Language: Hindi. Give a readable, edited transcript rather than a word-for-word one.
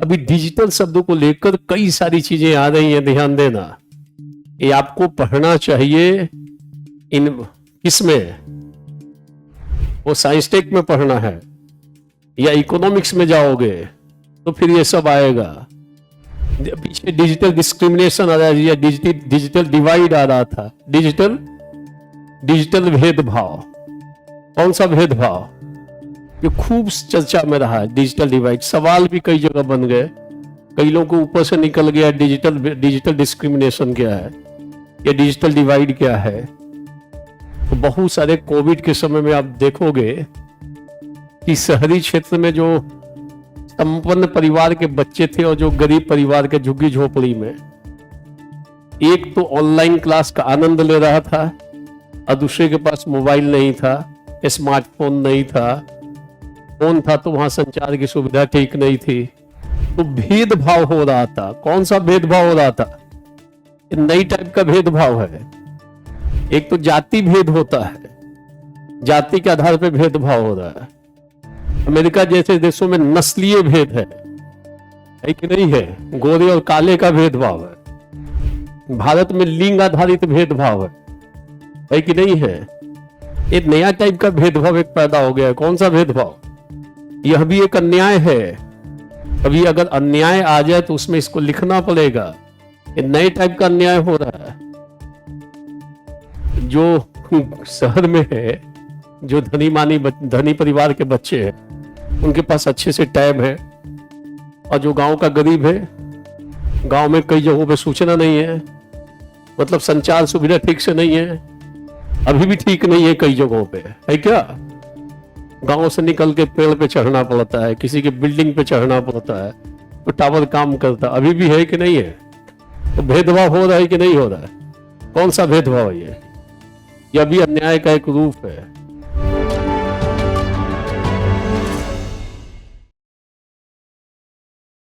अभी डिजिटल शब्दों को लेकर कई सारी चीजें आ रही हैं, ध्यान देना। ये आपको पढ़ना चाहिए। इन किसमें, वो साइंस टेक में पढ़ना है या इकोनॉमिक्स में जाओगे तो फिर ये सब आएगा। पीछे डिजिटल डिस्क्रिमिनेशन आ रहा है या डिजिटल डिवाइड आ रहा था। डिजिटल भेदभाव, कौन सा भेदभाव, जो खूब चर्चा में रहा है। डिजिटल डिवाइड, सवाल भी कई जगह बन गए, कई लोगों को ऊपर से निकल गया डिजिटल डिस्क्रिमिनेशन क्या है या डिजिटल डिवाइड क्या है। तो बहुत सारे कोविड के समय में आप देखोगे कि शहरी क्षेत्र में जो संपन्न परिवार के बच्चे थे और जो गरीब परिवार के झुग्गी झोपड़ी में, एक तो ऑनलाइन क्लास का आनंद ले रहा था और दूसरे के पास मोबाइल नहीं था, स्मार्टफोन नहीं था। फोन था तो वहां संचार की सुविधा ठीक नहीं थी, तो भेदभाव हो रहा था। कौन सा भेदभाव हो रहा था? नई टाइप का भेदभाव है। एक तो जाति भेद होता है, जाति के आधार पर भेदभाव हो रहा है। अमेरिका जैसे देशों में नस्लीय भेद है कि नहीं है? गोरे और काले का भेदभाव है। भारत में लिंग आधारित भेदभाव है कि नहीं है? एक नया टाइप का भेदभाव एक पैदा हो गया है। कौन सा भेदभाव? यह भी एक अन्याय है। अभी अगर अन्याय आ जाए तो उसमें इसको लिखना पड़ेगा। ये नए टाइप का अन्याय हो रहा है। जो शहर में है, जो धनी परिवार के बच्चे हैं, उनके पास अच्छे से टैब है, और जो गांव का गरीब है, गांव में कई जगहों पे सूचना नहीं है, मतलब संचार सुविधा ठीक से नहीं है, अभी भी ठीक नहीं है कई जगहों पे, है क्या? गांव से निकल के पेड़ पे चढ़ना पड़ता है, किसी के बिल्डिंग पे चढ़ना पड़ता है, तो टावर काम करता अभी भी है कि नहीं है? तो भेदभाव हो रहा है कि नहीं हो रहा है? कौन सा भेदभाव है ये? यह भी अन्याय का एक रूप है।